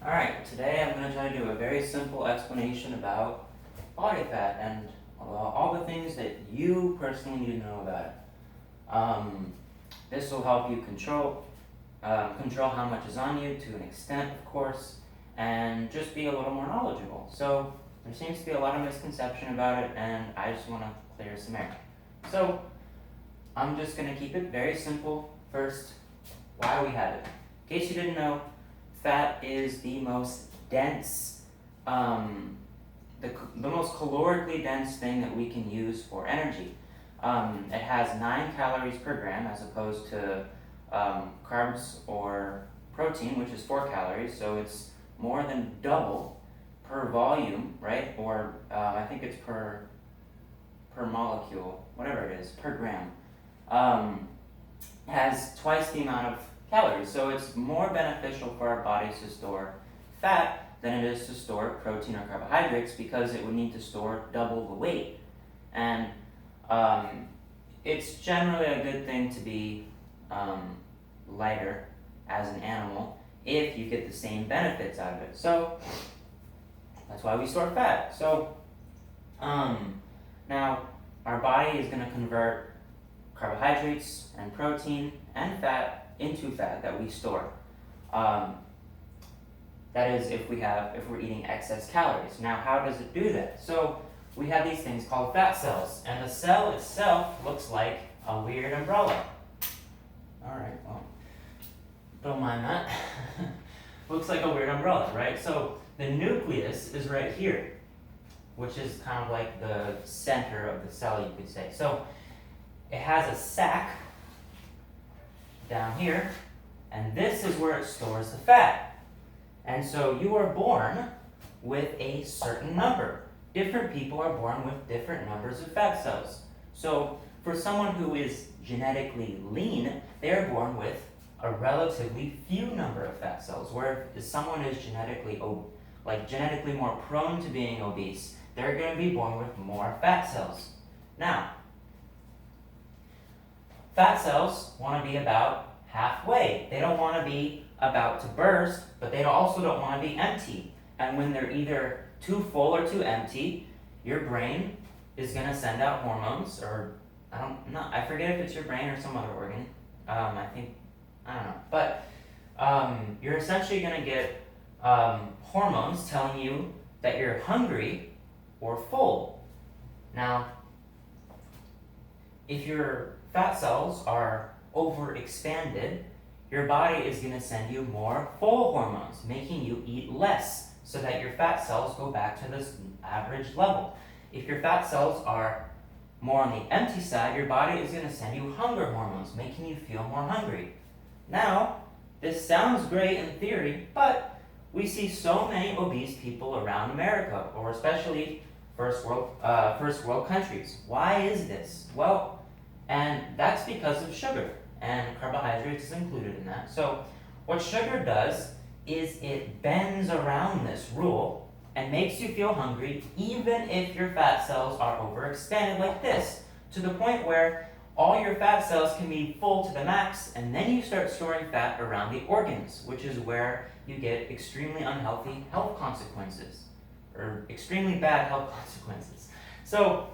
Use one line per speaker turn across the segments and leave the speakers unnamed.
Alright, today I'm going to try to do a very simple explanation about body fat and all the things that you personally need to know about it. This will help you control how much is on you to an extent, of course, and just be a little more knowledgeable. So there seems to be a lot of misconception about it, and I just want to clear some air. So I'm just going to keep it very simple. First, why we have it. In case you didn't know, fat is the most dense, the most calorically dense thing that we can use for energy. It has 9 calories per gram as opposed to carbs or protein, which is 4 calories. So it's more than double per volume, right? Or I think it's per molecule, whatever it is, per gram. Has twice the amount of calories. So it's more beneficial for our bodies to store fat than it is to store protein or carbohydrates, because it would need to store double the weight. And it's generally a good thing to be lighter as an animal if you get the same benefits out of it. So that's why we store fat. So now our body is going to convert carbohydrates and protein and fat into fat that we store. That is if we're eating excess calories. Now, how does it do that? So we have these things called fat cells, and the cell itself looks like a weird umbrella. All right, well, don't mind that. Looks like a weird umbrella, right? So the nucleus is right here, which is kind of like the center of the cell, you could say. So it has a sac down here, and this is where it stores the fat. And so you are born with a certain number. Different people are born with different numbers of fat cells. So for someone who is genetically lean, they are born with a relatively few number of fat cells. Where if someone is genetically more prone to being obese, they're going to be born with more fat cells. Now, fat cells want to be about halfway. They don't want to be about to burst, but they also don't want to be empty. And when they're either too full or too empty, your brain is going to send out hormones, or I forget if it's your brain or some other organ. I don't know. But you're essentially going to get hormones telling you that you're hungry or full. Now, if your fat cells are overexpanded, your body is going to send you more full hormones, making you eat less so that your fat cells go back to this average level. If your fat cells are more on the empty side, your body is going to send you hunger hormones, making you feel more hungry. Now, this sounds great in theory, but we see so many obese people around America, or especially first world countries. Why is this? Well, and that's because of sugar, and carbohydrates is included in that. So what sugar does is it bends around this rule and makes you feel hungry even if your fat cells are overexpanded like this, to the point where all your fat cells can be full to the max, and then you start storing fat around the organs, which is where you get extremely unhealthy health consequences, or extremely bad health consequences. So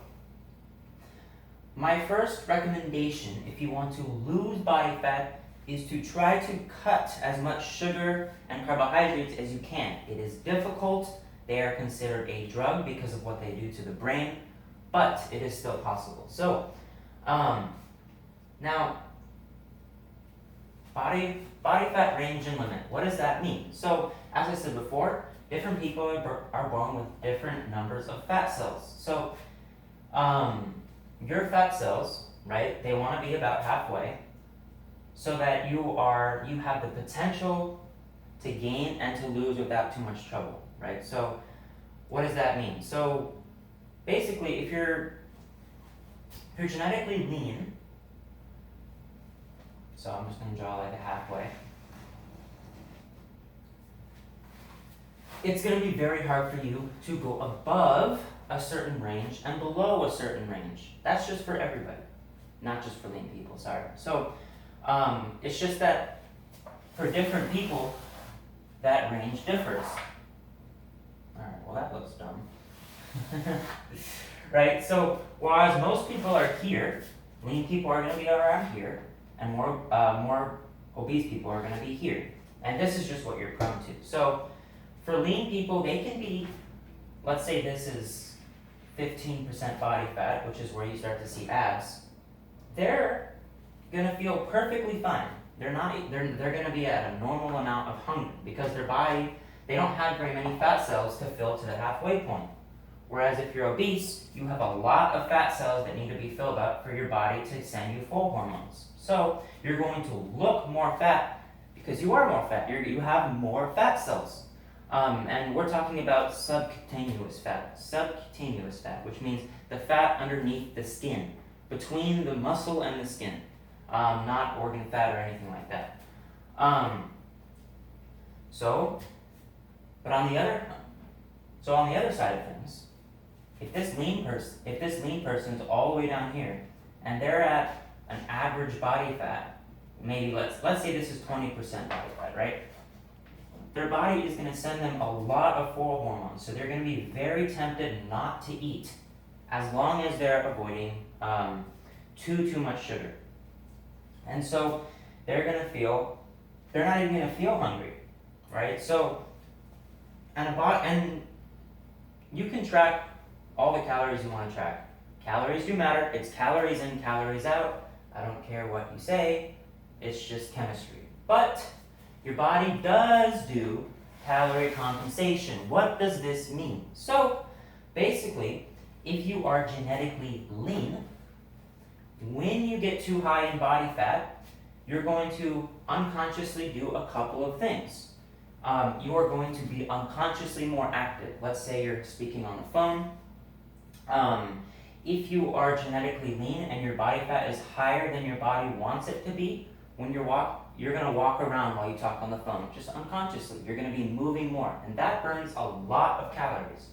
my first recommendation, if you want to lose body fat, is to try to cut as much sugar and carbohydrates as you can. It is difficult. They are considered a drug because of what they do to the brain, but it is still possible. So, now, body fat range and limit. What does that mean? So, as I said before, different people are born with different numbers of fat cells. So, your fat cells, right, they want to be about halfway, so that you have the potential to gain and to lose without too much trouble, right? So what does that mean? So basically, if you're genetically lean, so I'm just going to draw like a halfway, it's going to be very hard for you to go above a certain range and below a certain range. That's just for everybody, not just for lean people, sorry. So it's just that for different people, that range differs. Alright, well that looks dumb. Right, so whereas most people are here, lean people are going to be around here, and more obese people are going to be here. And this is just what you're prone to. So for lean people, they can be, let's say this is 15% body fat, which is where you start to see abs. They're going to feel perfectly fine. They're going to be at a normal amount of hunger because their body, they don't have very many fat cells to fill to the halfway point. Whereas if you're obese, you have a lot of fat cells that need to be filled up for your body to send you full hormones. So you're going to look more fat because you are more fat. You have more fat cells. And we're talking about subcutaneous fat. Subcutaneous fat, which means the fat underneath the skin, between the muscle and the skin. Not organ fat or anything like that. So on the other side of things, if this lean person's all the way down here, and they're at an average body fat, maybe let's say this is 20% body fat, right? Their body is going to send them a lot of full hormones, so they're going to be very tempted not to eat, as long as they're avoiding too much sugar. And so they're not even going to feel hungry, right? So, and you can track all the calories you want to track. Calories do matter. It's calories in, calories out. I don't care what you say. It's just chemistry. But your body does do calorie compensation. What does this mean? So basically, if you are genetically lean, when you get too high in body fat, you're going to unconsciously do a couple of things. You are going to be unconsciously more active. Let's say you're speaking on the phone. If you are genetically lean and your body fat is higher than your body wants it to be, when you're going to walk around while you talk on the phone, just unconsciously. You're going to be moving more, and that burns a lot of calories.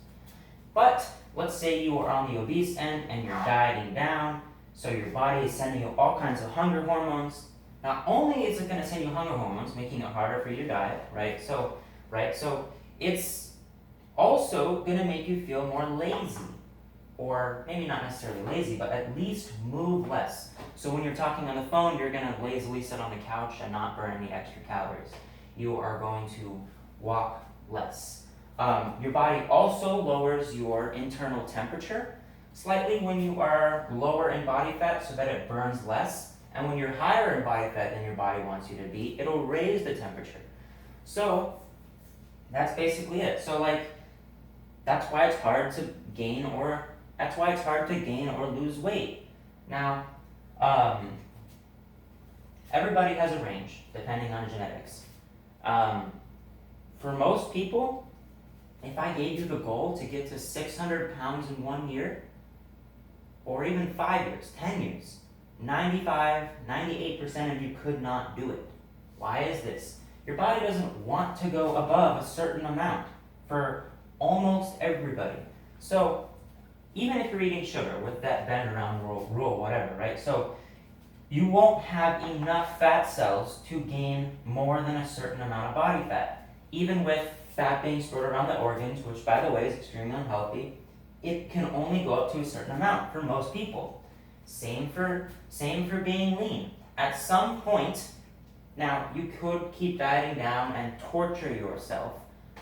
But let's say you are on the obese end and you're dieting down, so your body is sending you all kinds of hunger hormones. Not only is it going to send you hunger hormones, making it harder for you to diet, right? So it's also going to make you feel more lazy. Or maybe not necessarily lazy, but at least move less. So when you're talking on the phone, you're going to lazily sit on the couch and not burn any extra calories. You are going to walk less. Your body also lowers your internal temperature slightly when you are lower in body fat so that it burns less. And when you're higher in body fat than your body wants you to be, it'll raise the temperature. So that's basically it. So that's why it's hard to gain or lose weight. Now, everybody has a range depending on genetics. For most people, if I gave you the goal to get to 600 pounds in 1 year, or even 5 years, 10 years, 95, 98% of you could not do it. Why is this? Your body doesn't want to go above a certain amount for almost everybody. So even if you're eating sugar with that bend around rule, whatever, right? So you won't have enough fat cells to gain more than a certain amount of body fat. Even with fat being stored around the organs, which by the way is extremely unhealthy, it can only go up to a certain amount for most people. Same for being lean. At some point, now you could keep dieting down and torture yourself,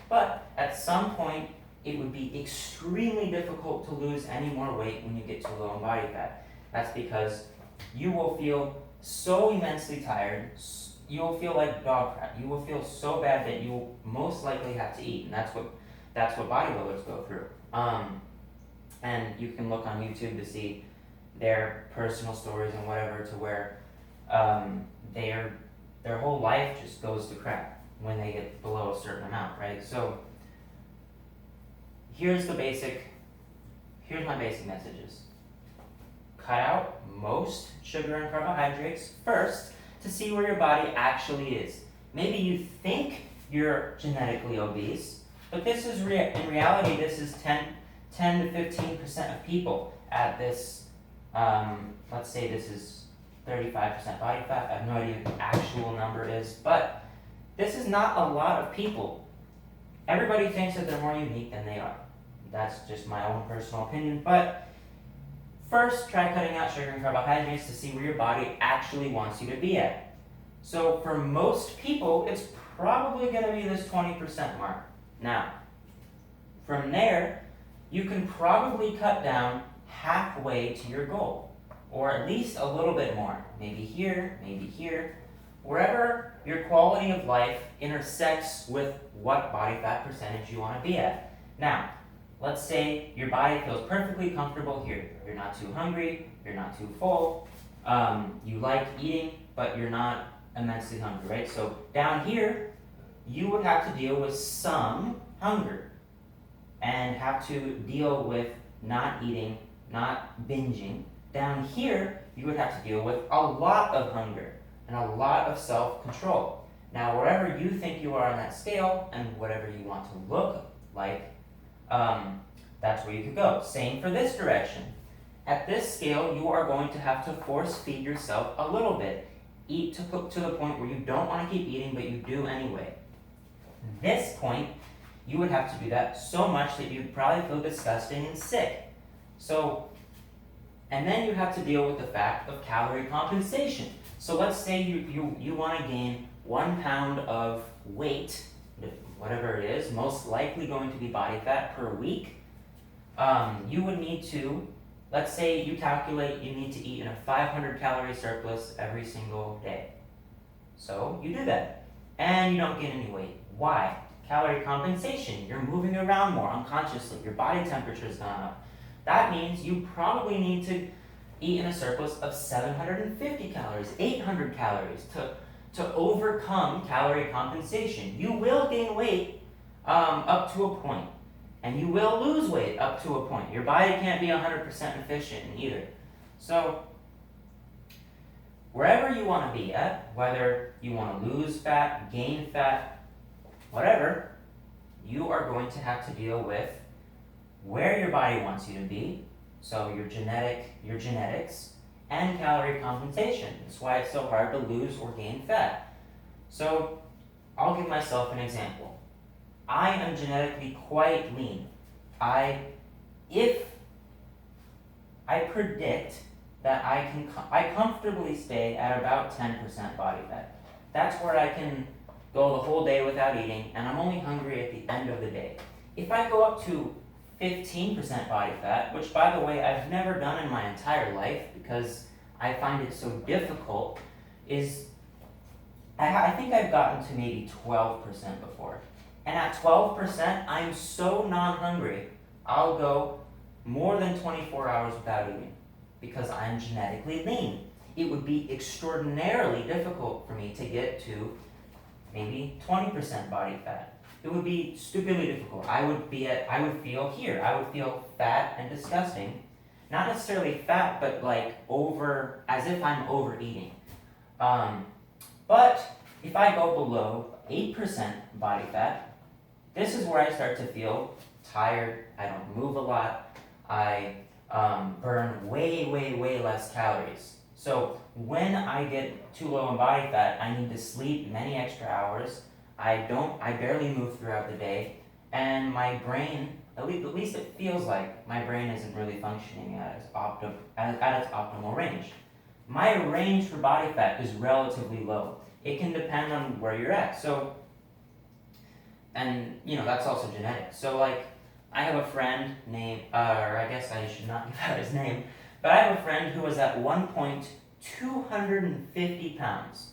but at some point it would be extremely difficult to lose any more weight when you get too low in body fat. That's because you will feel so immensely tired, you will feel like dog crap. You will feel so bad that you will most likely have to eat, and that's what bodybuilders go through. And you can look on YouTube to see their personal stories and whatever, to where their whole life just goes to crap when they get below a certain amount, right? So here's my basic messages. Cut out most sugar and carbohydrates first to see where your body actually is. Maybe you think you're genetically obese, but this is in reality, this is 10 to 15% of people at this, let's say this is 35% body fat. I have no idea what the actual number is, but This is not a lot of people. Everybody thinks that they're more unique than they are. That's just my own personal opinion, but first try cutting out sugar and carbohydrates to see where your body actually wants you to be at. So for most people, it's probably going to be this 20% mark. Now, from there, you can probably cut down halfway to your goal, or at least a little bit more. Maybe here, wherever your quality of life intersects with what body fat percentage you want to be at. Now, let's say your body feels perfectly comfortable here. You're not too hungry, you're not too full, you like eating, but you're not immensely hungry, right? So down here, you would have to deal with some hunger and have to deal with not eating, not binging. Down here, you would have to deal with a lot of hunger and a lot of self-control. Now, wherever you think you are on that scale and whatever you want to look like, that's where you could go. Same for this direction. At this scale, you are going to have to force feed yourself a little bit. Eat to the point where you don't want to keep eating, but you do anyway. This point, you would have to do that so much that you'd probably feel disgusting and sick. So, and then you have to deal with the fact of calorie compensation. So let's say you want to gain 1 pound of weight, whatever it is, most likely going to be body fat per week. You would need to, let's say you calculate you need to eat in a 500 calorie surplus every single day. So you do that, and you don't gain any weight. Why? Calorie compensation. You're moving around more unconsciously. Your body temperature's gone up. That means you probably need to eat in a surplus of 750 calories, 800 calories to overcome calorie compensation. You will gain weight up to a point, and you will lose weight up to a point. Your body can't be 100% efficient in either. So wherever you want to be at, whether you want to lose fat, gain fat, whatever, you are going to have to deal with where your body wants you to be, so your genetics, and calorie compensation. That's why it's so hard to lose or gain fat. So I'll give myself an example. I am genetically quite lean. I predict that I comfortably stay at about 10% body fat. That's where I can go the whole day without eating, and I'm only hungry at the end of the day. If I go up to 15% body fat, which by the way I've never done in my entire life because I find it so difficult, is I think I've gotten to maybe 12% before. And at 12%, I'm so non-hungry, I'll go more than 24 hours without eating because I'm genetically lean. It would be extraordinarily difficult for me to get to maybe 20% body fat. It would be stupidly difficult. I would feel fat and disgusting. Not necessarily fat, but like as if I'm overeating. But if I go below 8% body fat, this is where I start to feel tired. I don't move a lot. I burn way less calories. So when I get too low in body fat, I need to sleep many extra hours. I barely move throughout the day, and my brain, at least it feels like my brain isn't really functioning at its optimal range. My range for body fat is relatively low. It can depend on where you're at. So, and that's also genetic. So like, I have a friend named, or I guess I should not give out his name, but I have a friend who was at one point 250 pounds.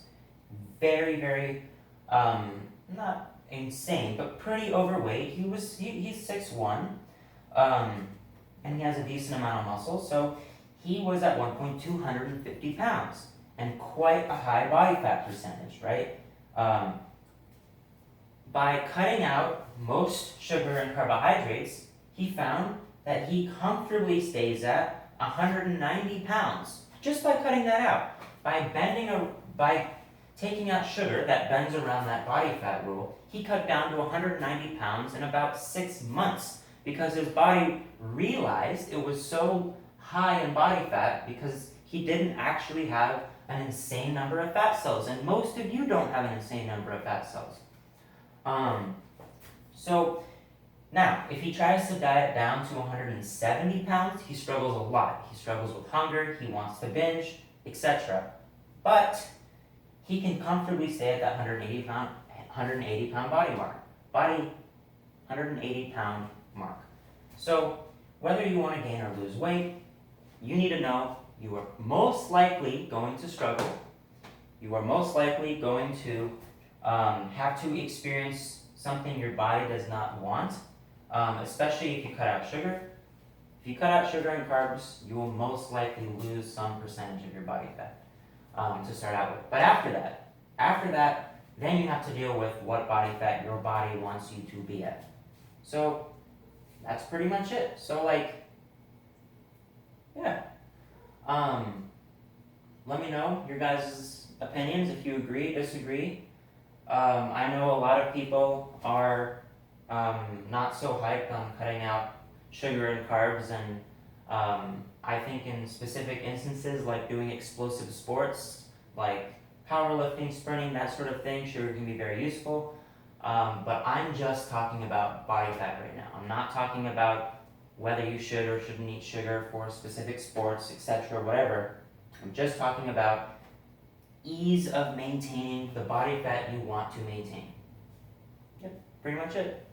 Very, not insane, but pretty overweight. He's 6'1", and he has a decent amount of muscle. So he was at one point 250 pounds and quite a high body fat percentage, right? By cutting out most sugar and carbohydrates, he found that he comfortably stays at 190 pounds just by cutting that out. By taking out sugar that bends around that body fat rule, he cut down to 190 pounds in about 6 months because his body realized it was so high in body fat because he didn't actually have an insane number of fat cells, and most of you don't have an insane number of fat cells. So now, if he tries to diet down to 170 pounds, he struggles a lot. He struggles with hunger, he wants to binge, etc. But he can comfortably stay at that 180 pound body mark. 180 pound mark. So whether you want to gain or lose weight, you need to know you are most likely going to struggle. You are most likely going to have to experience something your body does not want, especially if you cut out sugar. If you cut out sugar and carbs, you will most likely lose some percentage of your body fat to start out with. But after that, then you have to deal with what body fat your body wants you to be at. So that's pretty much it. So yeah. Let me know your guys' opinions if you agree, disagree. I know a lot of people are not so hyped on cutting out sugar and carbs, and I think in specific instances like doing explosive sports like powerlifting, sprinting, that sort of thing, sugar can be very useful. But I'm just talking about body fat right now. I'm not talking about whether you should or shouldn't eat sugar for specific sports, etc., whatever. I'm just talking about ease of maintaining the body fat you want to maintain. Yep, pretty much it.